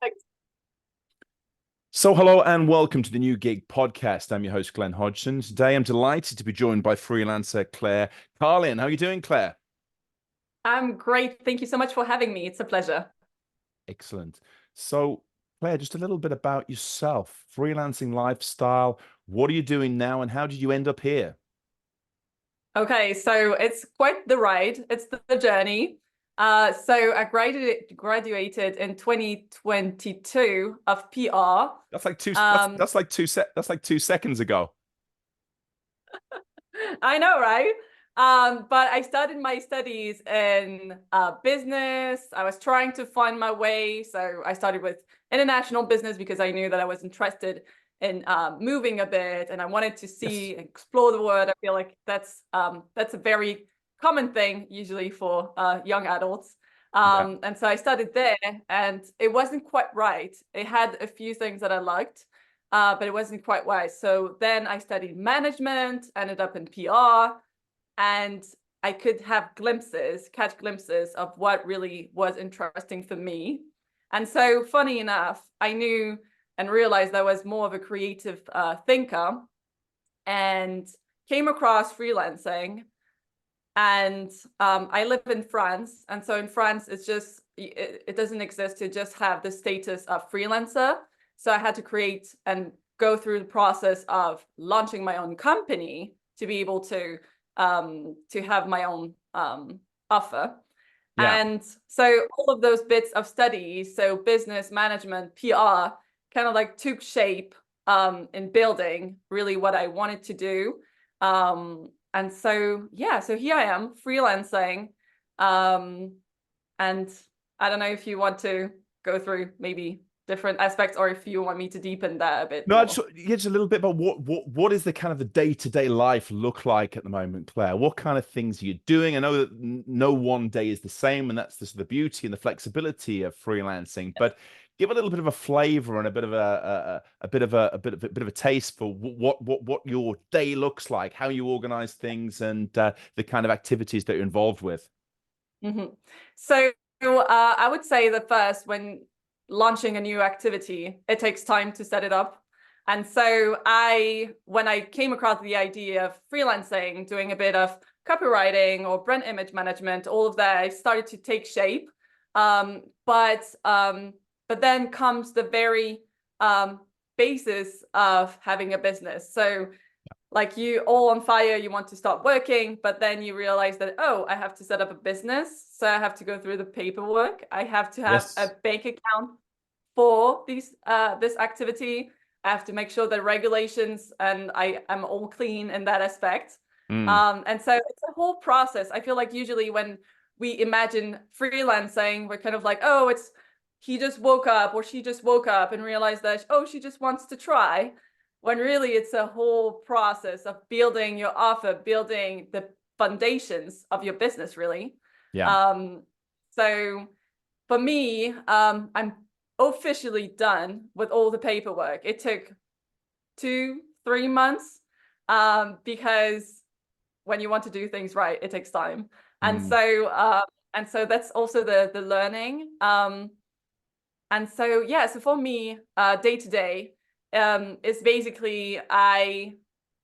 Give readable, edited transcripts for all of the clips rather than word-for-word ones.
Perfect. So hello and welcome to the New Gig Podcast. I'm your host, Glenn Hodgson. Today I'm delighted to be joined by freelancer Claire Carlin. How are you doing, Claire? I'm great. Thank you so much for having me. It's a pleasure. Excellent. So, Claire, just a little bit about yourself, freelancing lifestyle. What are you doing now and how did you end up here? Okay, so it's quite the ride. It's the journey. So I graduated in 2022 of PR. That's like two that's Um, that's like two sec that's like 2 seconds ago. I know, right? But I started my studies in business. I was trying to find my way. So I started with international business because I knew that I was interested in moving a bit and I wanted to Yes. see and explore the world. I feel like that's a very common thing usually for young adults. Yeah. And so I started there and it wasn't quite right. It had a few things that I liked, but it wasn't quite right. So then I studied management, ended up in PR, and I could have catch glimpses of what really was interesting for me. And so, funny enough, I knew and realized I was more of a creative thinker and came across freelancing. And I live in France. And so in France, it doesn't exist to just have the status of freelancer. So I had to create and go through the process of launching my own company to be able to have my own offer. Yeah. And so all of those bits of studies, so business management, PR, kind of like took shape in building really what I wanted to do. And so, yeah, so here I am freelancing. Um, and I don't know if you want to go through maybe different aspects or if you want me to deepen that a bit No, I more. just yeah, just a little bit about what is the kind of the day-to-day life look like at the moment, Claire? What kind of things are you doing? I know that no one day is the same, and that's the beauty and the flexibility of freelancing. But give a little bit of a flavor and a bit of a taste for what your day looks like, how you organize things, and the kind of activities that you're involved with. Mhm. So I would say that first, when launching a new activity, it takes time to set it up. And so when I came across the idea of freelancing, doing a bit of copywriting or brand image management, all of that, I started to take shape. But then comes the very basis of having a business. So like you all on fire, you want to start working, but then you realize that, oh, I have to set up a business. So I have to go through the paperwork. I have to have a Yes. bank account for this activity. I have to make sure that regulations and I am all clean in that aspect. Mm. And so it's a whole process. I feel like usually when we imagine freelancing, we're kind of like, oh, it's he just woke up or she just woke up and realized that, oh, she just wants to try. When really it's a whole process of building your offer, building the foundations of your business, really. Yeah. Um, so for me, I'm officially done with all the paperwork. It took 2, 3 months because when you want to do things right, it takes time. And Mm. so that's also the learning. And so yeah, so for me, day to day, is basically I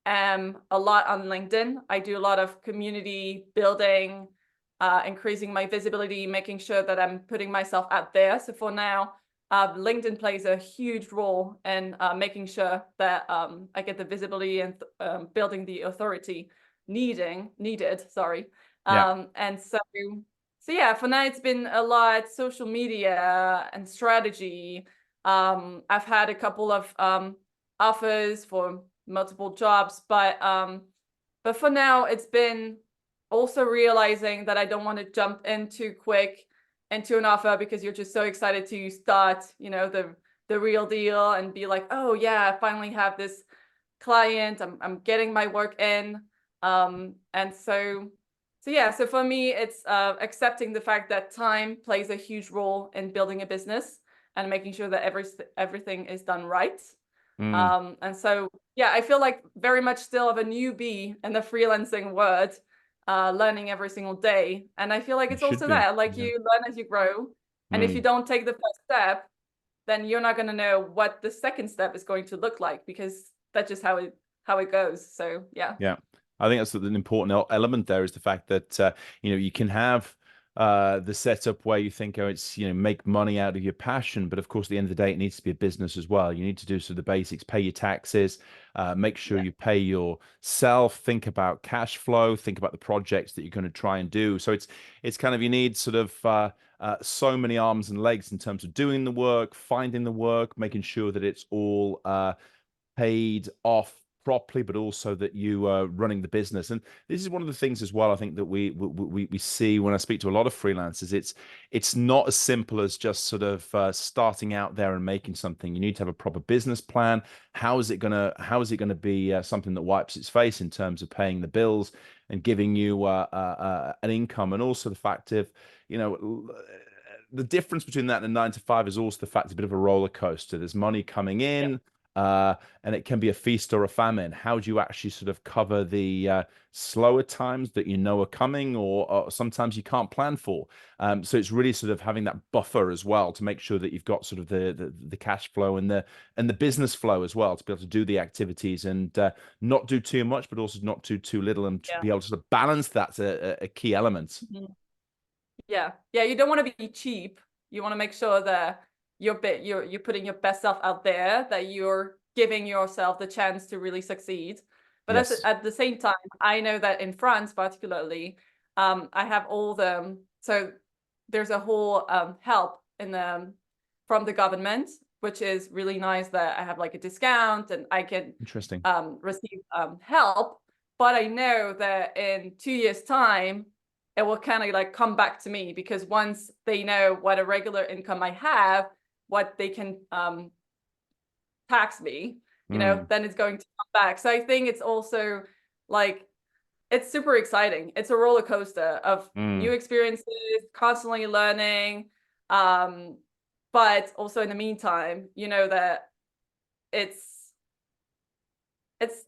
am a lot on LinkedIn. I do a lot of community building, increasing my visibility, making sure that I'm putting myself out there. So for now, LinkedIn plays a huge role in making sure that I get the visibility and building the authority needed. Sorry. Yeah. And so yeah, for now it's been a lot social media and strategy. I've had a couple of offers for multiple jobs, but for now it's been also realizing that I don't want to jump in too quick into an offer because you're just so excited to start, the real deal and be like, oh yeah, I finally have this client. I'm getting my work in. And so yeah, so for me, it's accepting the fact that time plays a huge role in building a business and making sure that everything is done right. Mm. And so yeah, I feel like very much still of a newbie in the freelancing world, learning every single day. And I feel like You it's should also be. that, like Yeah. you learn as you grow. And if you Mm. don't take the first step, then you're not going to know what the second step is going to look like, because that's just how it goes. So yeah. Yeah, I think that's an important element there, is the fact that you can have the setup where you think, oh, it's make money out of your passion, but of course at the end of the day it needs to be a business as well. You need to do sort of the basics, pay your taxes, make sure Yeah. you pay yourself, think about cash flow, think about the projects that you're going to try and do. So it's kind of, you need sort of so many arms and legs in terms of doing the work, finding the work, making sure that it's all paid off properly, but also that you are running the business. And this is one of the things as well, I think, that we see when I speak to a lot of freelancers. It's not as simple as just sort of starting out there and making something. You need to have a proper business plan. How is it gonna be something that wipes its face in terms of paying the bills and giving you an income? And also the fact of, the difference between that and a 9 to 5 is also the fact it's a bit of a roller coaster. There's money coming in, and it can be a feast or a famine. How do you actually sort of cover the slower times that are coming, or sometimes you can't plan for? So it's really sort of having that buffer as well to make sure that you've got sort of the cash flow and the business flow as well, to be able to do the activities and not do too much, but also not do too little, and to be able to sort of balance that's a key element. Mhm. Yeah. Yeah. You don't want to be cheap. You want to make sure that you're putting your best self out there, that you're giving yourself the chance to really succeed. But Yes. at the same time, I know that in France particularly, I have so there's a whole help from the government, which is really nice, that I have like a discount and I can Interesting. receive help. But I know that in 2 years' time, it will kind of like come back to me, because once they know what a regular income I have, what they can tax me, then it's going to come back. So I think it's also like, it's super exciting. It's a roller coaster of new experiences, constantly learning. But also in the meantime, that it's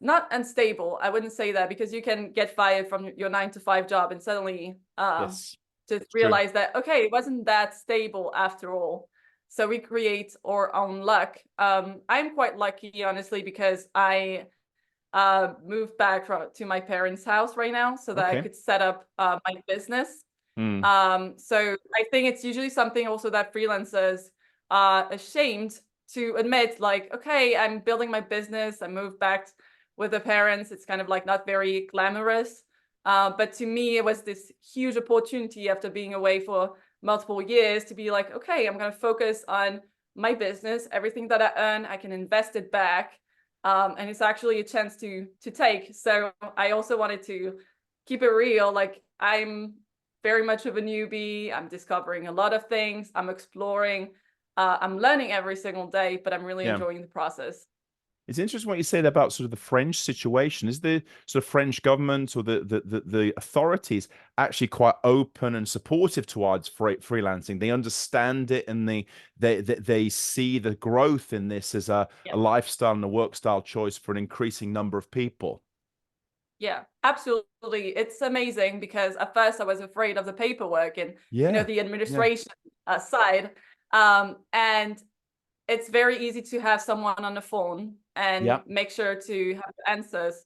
not unstable. I wouldn't say that, because you can get fired from your 9 to 5 job and suddenly Yes. just True. realize that, okay, it wasn't that stable after all. So we create our own luck. I'm quite lucky, honestly, because I moved back to my parents' house right now, so that I Okay. could set up my business. So I think it's usually something also that freelancers are ashamed to admit, like, okay, I'm building my business, I moved back with the parents. It's kind of like not very glamorous. But to me, it was this huge opportunity after being away for multiple years to be like, okay, I'm going to focus on my business. Everything that I earn, I can invest it back. And it's actually a chance to take. So I also wanted to keep it real. Like, I'm very much of a newbie. I'm discovering a lot of things. I'm exploring. I'm learning every single day, but I'm really Yeah. enjoying the process. It's interesting what you said about sort of the French situation. Is the sort of French government or the authorities actually quite open and supportive towards freelancing? They understand it, and they see the growth in this as a lifestyle and a work style choice for an increasing number of people. Yeah, absolutely. It's amazing, because at first I was afraid of the paperwork and Yeah. the Yeah. administration side. And it's very easy to have someone on the phone and Yeah. make sure to have answers,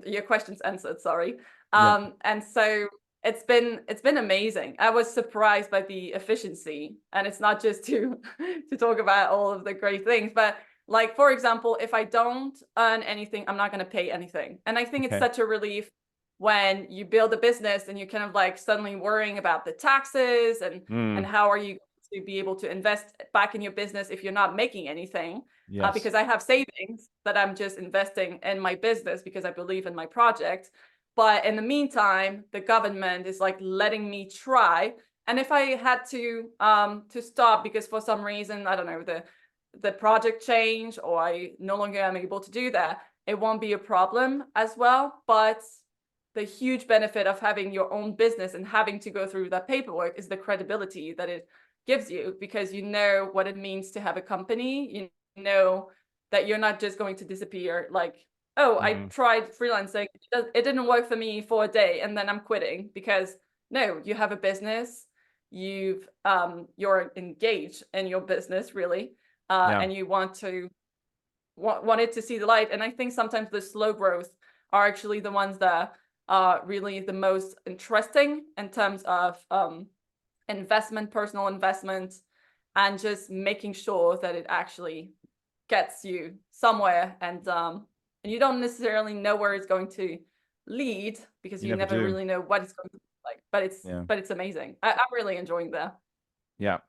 your questions answered, sorry. Yeah. And so it's been amazing. I was surprised by the efficiency, and it's not just to to talk about all of the great things, but like, for example, if I don't earn anything, I'm not going to pay anything. And I think it's Okay. such a relief when you build a business and you're kind of like suddenly worrying about the taxes and how are you to be able to invest back in your business if you're not making anything. Yes. Because I have savings that I'm just investing in my business because I believe in my project. But in the meantime, the government is like letting me try. And if I had to stop because for some reason, I don't know, the project change, or I no longer am able to do that, it won't be a problem as well. But the huge benefit of having your own business and having to go through that paperwork is the credibility that it gives you, because you know what it means to have a company. You know that you're not just going to disappear, like, oh, I tried freelancing, it didn't work for me for a day and then I'm quitting. Because no, you have a business, you're engaged in your business really, and you want it to see the light. And I think sometimes the slow growth are actually the ones that are really the most interesting in terms of investment, personal investment, and just making sure that it actually gets you somewhere. And you don't necessarily know where it's going to lead, because You you never never do. really know what it's going to look like. But it's amazing. I'm really enjoying that. Yeah,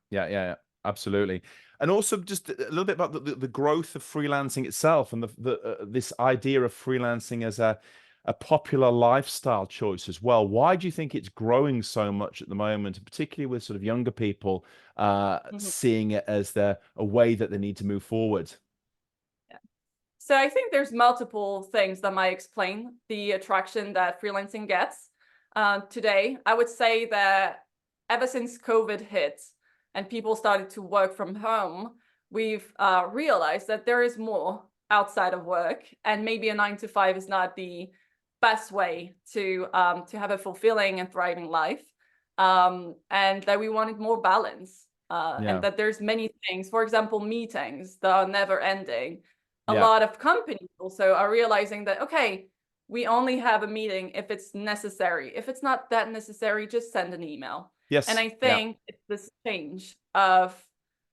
absolutely. And also just a little bit about the growth of freelancing itself, and this idea of freelancing as a popular lifestyle choice as well. Why do you think it's growing so much at the moment, and particularly with sort of younger people seeing it as a way that they need to move forward? Yeah. So I think there's multiple things that might explain the attraction that freelancing gets today. I would say that ever since COVID hit and people started to work from home, we've realized that there is more outside of work, and maybe a 9 to 5 is not the best way to have a fulfilling and thriving life, and that we wanted more balance, and that there's many things, for example, meetings that are never ending. A lot of companies also are realizing that, okay, we only have a meeting if it's necessary. If it's not that necessary, just send an email. And I think it's this change of,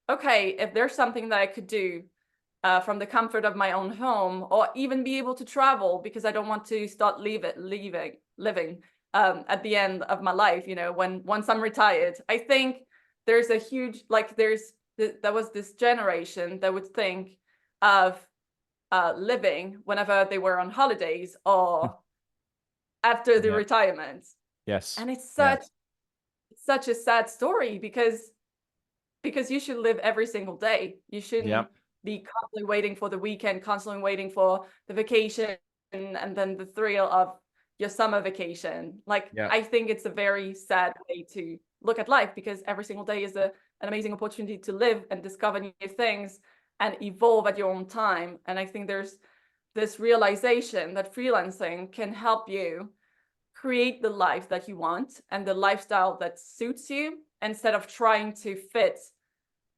okay, if there's something that I could do from the comfort of my own home, or even be able to travel, because I don't want to start living at the end of my life, once I'm retired. I think there's a huge, there was this generation that would think of living whenever they were on holidays or after the retirement. Yes. And it's such a sad story, because you should live every single day. You shouldn't be constantly waiting for the weekend, constantly waiting for the vacation, and then the thrill of your summer vacation. I think it's a very sad way to look at life, because every single day is an amazing opportunity to live and discover new things and evolve at your own time. And I think there's this realization that freelancing can help you create the life that you want and the lifestyle that suits you, instead of trying to fit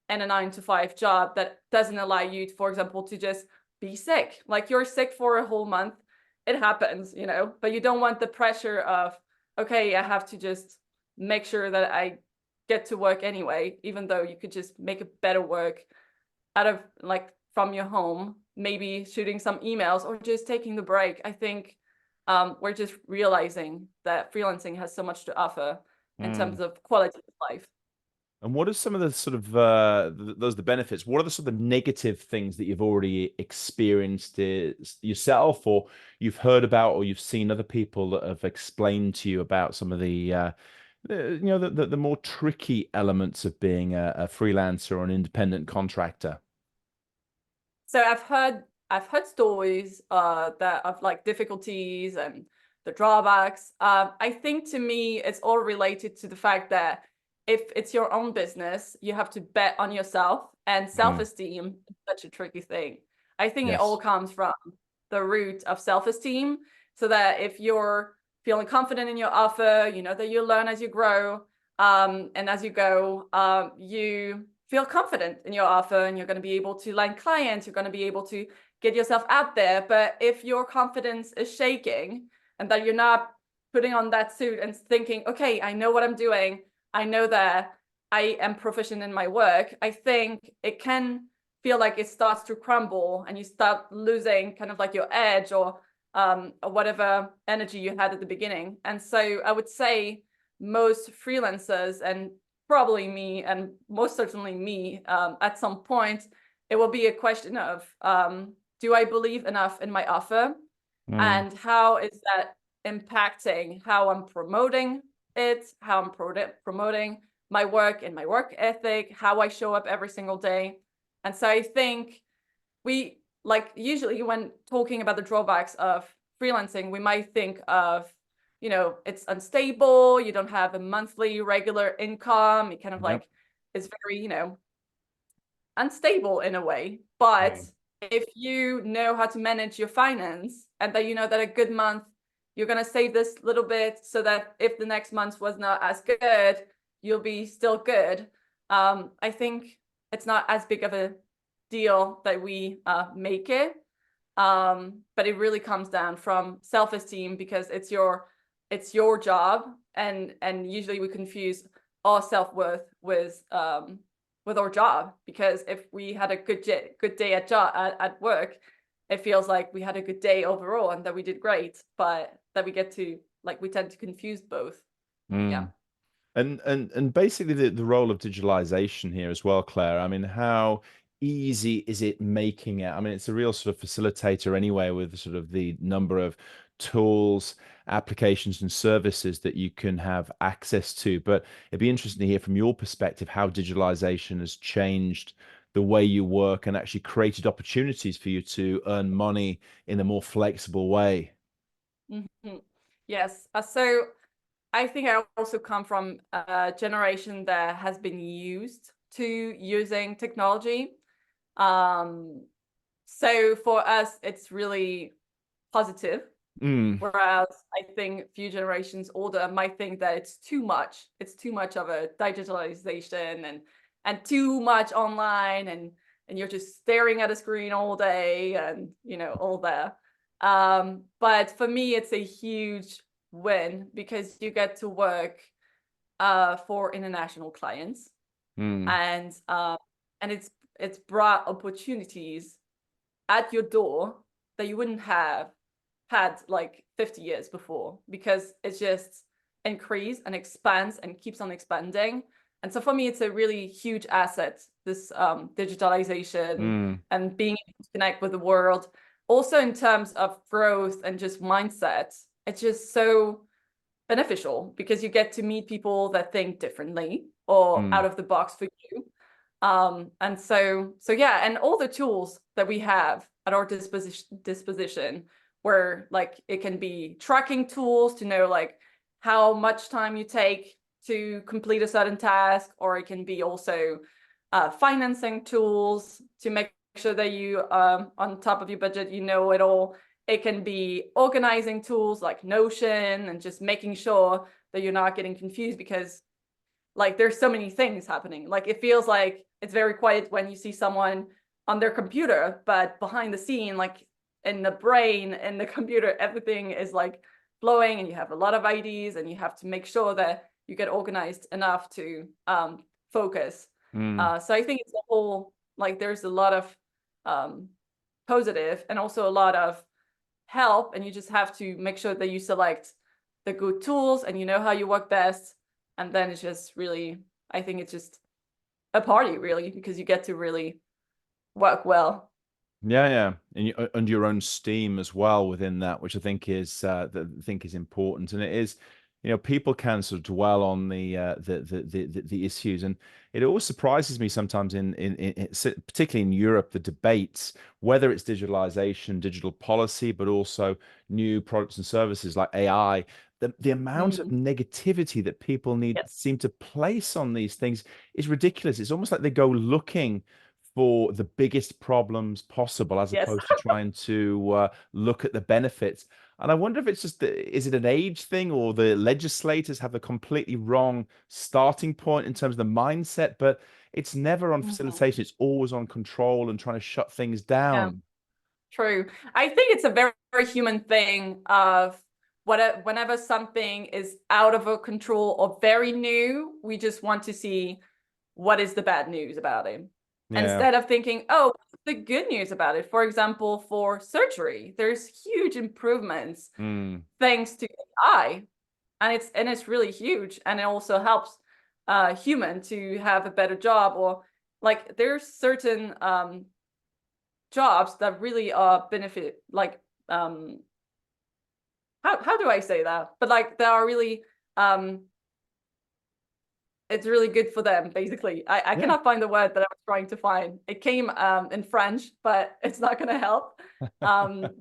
in a 9 to 5 job that doesn't allow you, for example, to just be sick. Like, you're sick for a whole month, it happens, but you don't want the pressure of, okay, I have to just make sure that I get to work anyway, even though you could just make a better work out of, from your home, maybe shooting some emails or just taking the break. I think we're just realizing that freelancing has so much to offer in terms of quality of life. And what are some of the sort of those the benefits? What are the sort of negative things that you've already experienced yourself, or you've heard about, or you've seen other people that have explained to you about some of the the more tricky elements of being a freelancer or an independent contractor? So I've heard stories that of difficulties and the drawbacks. I think, to me, it's all related to the fact that if it's your own business, you have to bet on yourself, and self-esteem is such a tricky thing. I think it all comes from the root of self-esteem, so that if you're feeling confident in your offer, that you learn as you grow, and as you go, you feel confident in your offer, and you're going to be able to land clients, you're going to be able to get yourself out there. But if your confidence is shaking, and that you're not putting on that suit and thinking, okay, I know what I'm doing, I know that I am proficient in my work, I think it can feel like it starts to crumble, and you start losing kind of your edge, or whatever energy you had at the beginning. And so I would say most freelancers, and probably me, and most certainly me, at some point, it will be a question of, do I believe enough in my offer? And how is that impacting how I'm promoting it, how I'm promoting my work and my work ethic, how I show up every single day? And so I think we, usually when talking about the drawbacks of freelancing, we might think of, it's unstable, you don't have a monthly regular income, it kind of is very, unstable in a way. But if you know how to manage your finance, and that that a good month you're going to save this little bit, so that if the next month was not as good, you'll be still good. I think it's not as big of a deal that we make it. But it really comes down from self-esteem, because it's your job, and usually we confuse our self-worth with our job, because if we had a good day at work, it feels like we had a good day overall and that we did great, but that we tend to confuse both. Yeah. And basically the role of digitalization here as well, Claire. I mean, how easy is it making it? I mean, it's a real sort of facilitator anyway, with sort of the number of tools, applications, and services that you can have access to. But it'd be interesting to hear from your perspective how digitalization has changed the way you work and actually created opportunities for you to earn money in a more flexible way. Mm-hmm. Yes. So I think I also come from a generation that has been used to using technology. So for us, it's really positive. Mm, Whereas I think few generations older might think that it's too much. It's too much of a digitalization, and too much online, and you're just staring at a screen all day, and all that. But for me, it's a huge win, because you get to work for international clients, mm, and it's brought opportunities at your door that you wouldn't have had like 50 years before, because it's just increased and expands and keeps on expanding. And so for me, it's a really huge asset, this digitalization mm, and being able to connect with the world. Also in terms of growth and just mindset, it's just so beneficial, because you get to meet people that think differently or out mm, of the box for you. And so yeah, and all the tools that we have at our disposition, where like it can be tracking tools to know like how much time you take to complete a certain task, or it can be also financing tools to make sure that you on top of your budget, you know it all. It can be organizing tools like Notion, and just making sure that you're not getting confused, because like there's so many things happening. Like it feels like it's very quiet when you see someone on their computer, but behind the scene, like in the brain, in the computer, everything is like flowing, and you have a lot of ideas, and you have to make sure that you get organized enough to focus. mm. So I think it's a whole, like there's a lot of positive and also a lot of help, and you just have to make sure that you select the good tools and you know how you work best. And then it's just really, I think it's just a party really, because you get to really work well. Yeah, yeah, and under your own steam as well within that, which I think is important, and it is, people can sort of dwell on the issues, and it always surprises me sometimes particularly in Europe, the debates, whether it's digitalization, digital policy, but also new products and services like AI. The amount of Mm, negativity that people yes. seem to place on these things is ridiculous. It's almost like they go looking for the biggest problems possible, as Yes. opposed to trying to look at the benefits. And I wonder if it's just, is it an age thing, or the legislators have a completely wrong starting point in terms of the mindset? But it's never on Mhm. facilitation, it's always on control and trying to shut things Yeah, down. true. I think it's a very, very human thing of whenever something is out of our control or very new, we just want to see what is the bad news about it, Yeah. instead of thinking, oh, what's the good news about it. For example, for surgery, there's huge improvements Mm, thanks to AI, and it's really huge, and it also helps human to have a better job, or like there's certain jobs that really are benefit, like how do I say that, but like they are really um it's really good for them, basically. I yeah. cannot find the word that I was trying to find. It came in French, but it's not going to help. Um,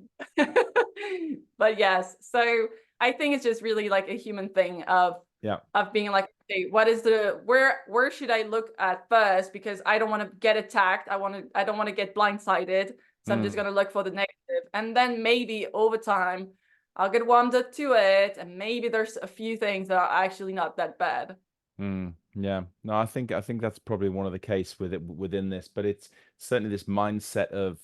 but yes, so I think it's just really like a human thing Yeah. of being like, okay, what is the where should I look at first? Because I don't want to get attacked. I don't want to get blindsided. So I'm just Mm. going to look for the negative, and then maybe over time I'll get warmed up to it, and maybe there's a few things that are actually not that bad. Mm. Yeah, no, I think that's probably one of the case with it within this, but it's certainly this mindset of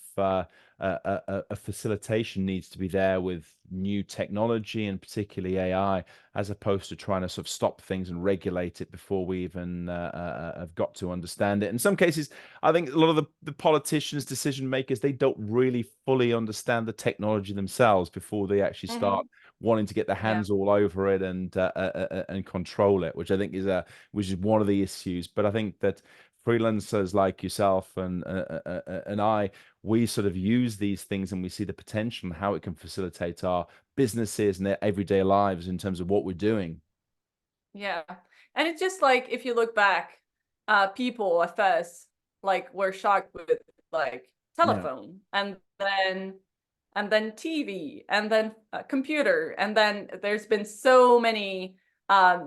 a facilitation needs to be there with new technology and particularly AI, as opposed to trying to sort of stop things and regulate it before we even have got to understand it. In some cases, I think a lot of the politicians, decision makers, they don't really fully understand the technology themselves before they actually start Hmm. wanting to get their Yeah. hands all over it and control it, which I think is which is one of the issues. But I think that freelancers like yourself and I, we sort of use these things and we see the potential and how it can facilitate our businesses and their everyday lives in terms of what we're doing. Yeah. And it's just like if you look back, people at first like were shocked with like Yeah. telephone and then TV and then computer and then there's been so many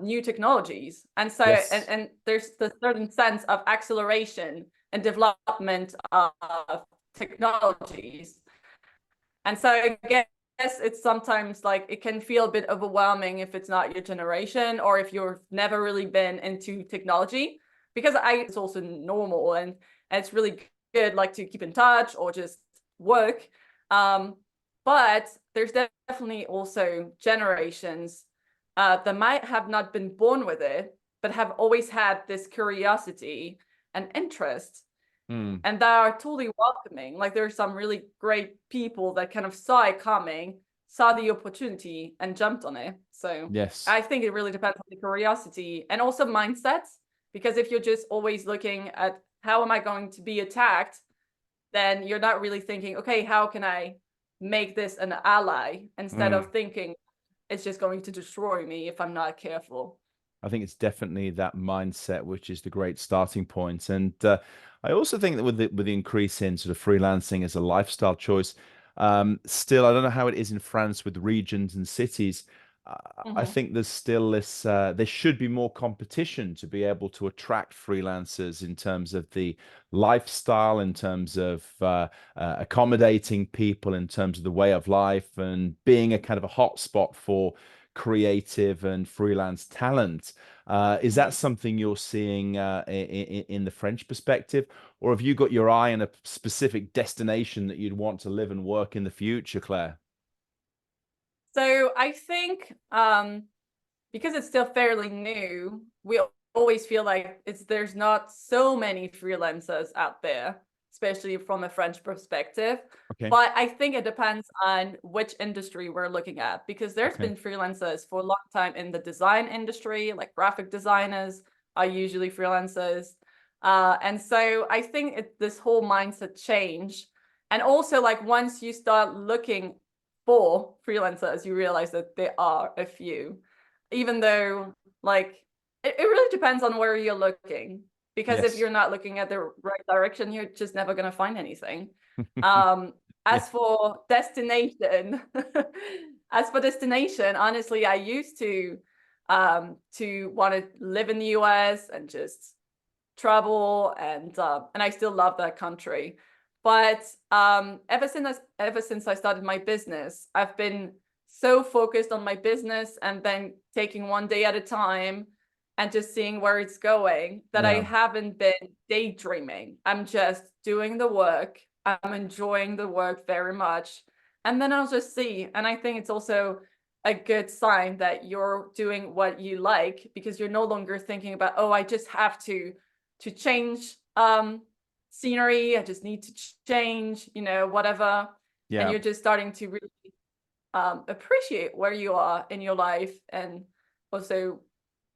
new technologies and so Yes. and there's the certain sense of acceleration and development of technologies. And so I guess it's sometimes like it can feel a bit overwhelming if it's not your generation or if you've never really been into technology, because it's also normal and it's really good like to keep in touch or just work. But there's definitely also generations that might have not been born with it, but have always had this curiosity and interest, Mm. and that are totally welcoming. Like there's some really great people that kind of saw it coming, saw the opportunity, and jumped on it. So Yes. I think it really depends on the curiosity and also mindsets. Because if you're just always looking at how am I going to be attacked, then you're not really thinking, okay, how can I make this an ally instead Mm. of thinking it's just going to destroy me if I'm not careful. I think it's definitely that mindset which is the great starting point. And I also think that with the increase in sort of freelancing as a lifestyle choice, still I don't know how it is in France with regions and cities. I Mm-hmm. think there's still this. There should be more competition to be able to attract freelancers in terms of the lifestyle, in terms of accommodating people, in terms of the way of life, and being a kind of a hotspot for creative and freelance talent. Is that Mm-hmm. something you're seeing in the French perspective, or have you got your eye on a specific destination that you'd want to live and work in the future, Claire? So I think because it's still fairly new, we always feel like there's not so many freelancers out there, especially from a French perspective. Okay. But I think it depends on which industry we're looking at, because there's Okay. been freelancers for a long time in the design industry, like graphic designers are usually freelancers. And so I think this whole mindset change. And also, like once you start looking for freelancers, you realize that there are a few, even though like it really depends on where you're looking, because if Yes. you're not looking at the right direction, you're just never going to find anything. um Yeah. as for destination, as for destination, honestly, I used to want to live in the US and just travel, and I still love that country. But ever since I started my business, I've been so focused on my business and then taking one day at a time and just seeing where it's going that I Yeah. haven't been daydreaming. I'm just doing the work. I'm enjoying the work very much. And then I'll just see. And I think it's also a good sign that you're doing what you like, because you're no longer thinking about, oh, I just have to change scenery. I just need to change, whatever. And Yeah. you're just starting to really appreciate where you are in your life and also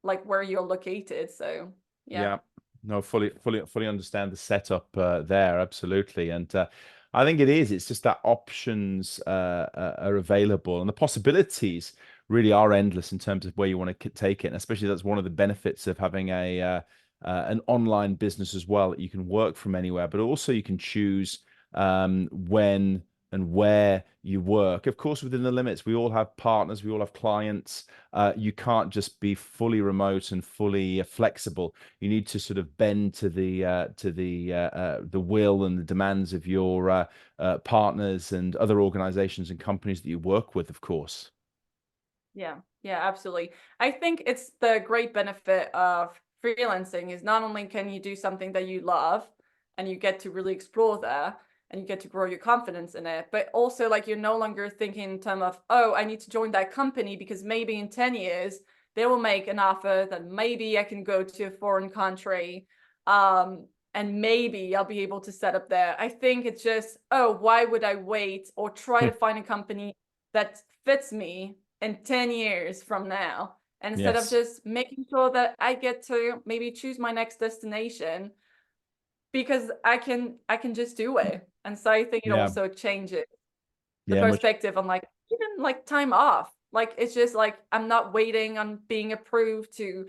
like where you're located. So yeah. Yeah, no, fully understand the setup there, absolutely. And I think it is. It's just that options are available, and the possibilities really are endless in terms of where you want to take it. And especially that's one of the benefits of having a an online business as well. That you can work from anywhere, but also you can choose when and where you work. Of course, within the limits, we all have partners, we all have clients. You can't just be fully remote and fully flexible. You need to sort of bend to the will and the demands of your partners and other organizations and companies that you work with, of course. Yeah, absolutely. I think it's the great benefit of freelancing is not only can you do something that you love and you get to really explore there and you get to grow your confidence in it, but also like you're no longer thinking in terms of, oh, I need to join that company because maybe in 10 years they will make an offer that maybe I can go to a foreign country. And maybe I'll be able to set up there. I think it's just, oh, why would I wait or try to find a company that fits me in 10 years from now? And instead of Yes. just making sure that I get to maybe choose my next destination because I can just do it. And so I think it Yeah. also changes the Yeah. Much. perspective on like even like time off. Like it's just like I'm not waiting on being approved to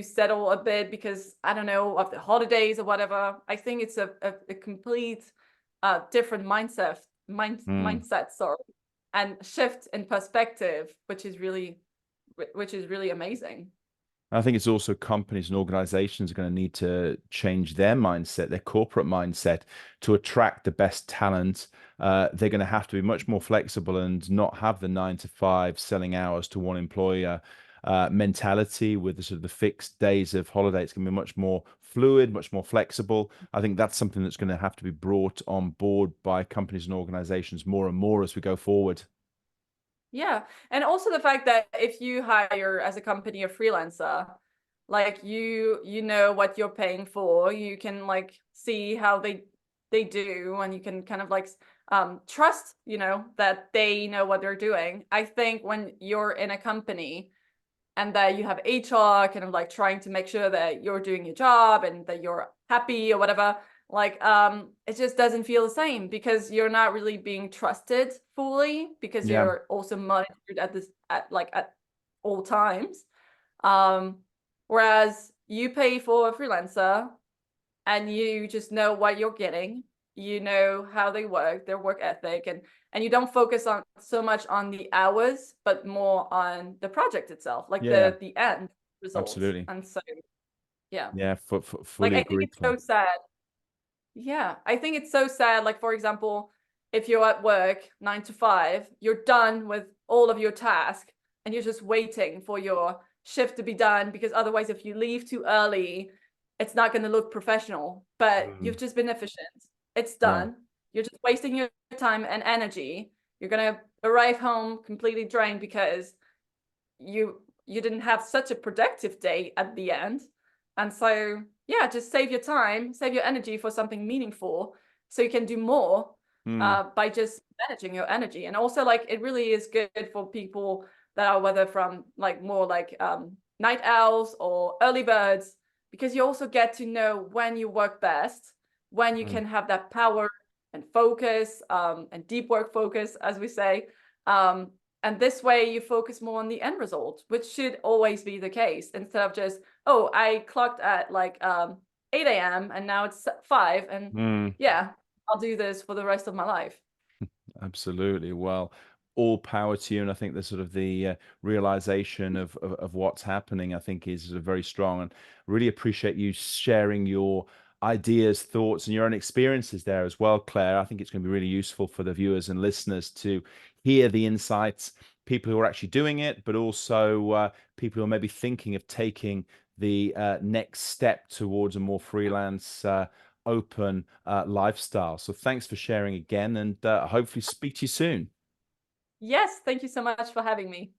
settle a bit because I don't know of the holidays or whatever. I think it's a complete different Mm. mindset, sorry, and shift in perspective, which is really amazing. I think it's also companies and organizations are going to need to change their mindset, their corporate mindset, to attract the best talent. They're going to have to be much more flexible and not have the 9 to 5 selling hours to one employer mentality with the sort of the fixed days of holiday. It's going to be much more fluid, much more flexible. I think that's something that's going to have to be brought on board by companies and organizations more and more as we go forward. Yeah. And also the fact that if you hire as a company a freelancer, like you know what you're paying for, you can like see how they do and you can kind of like trust, that they know what they're doing. I think when you're in a company and that you have HR kind of like trying to make sure that you're doing your job and that you're happy or whatever, like it just doesn't feel the same because you're not really being trusted fully because Yeah. you're also monitored at all times. um Whereas you pay for a freelancer and you just know what you're getting, you know how they work, their work ethic, and you don't focus on so much on the hours but more on the project itself, like Yeah. the end results. Absolutely. And so yeah, Yeah. like Fully I think agree, it's so Claire. sad. Yeah, I think it's so sad. Like, for example, if you're at work 9 to 5, you're done with all of your tasks and you're just waiting for your shift to be done because otherwise, if you leave too early, it's not going to look professional. But Mm. you've just been efficient. It's Yeah. done. You're just wasting your time and energy. You're going to arrive home completely drained because you didn't have such a productive day at the end. And so yeah, just save your time, save your energy for something meaningful so you can do more Mm. by just managing your energy. And also like it really is good for people that are whether from like more like night owls or early birds, because you also get to know when you work best, when you Mm. can have that power and focus, and deep work focus, as we say. um, and this way you focus more on the end result, which should always be the case, instead of just, oh, I clocked at like 8 a.m. and now it's 5. And Mm. yeah, I'll do this for the rest of my life. Absolutely. Well, all power to you. And I think the sort of the realization of what's happening, I think, is sort of very strong. And really appreciate you sharing your ideas, thoughts, and your own experiences there as well, Claire. I think it's going to be really useful for the viewers and listeners to hear the insights, people who are actually doing it, but also people who are maybe thinking of taking the next step towards a more freelance open lifestyle. So thanks for sharing again, and hopefully speak to you soon. Yes, thank you so much for having me.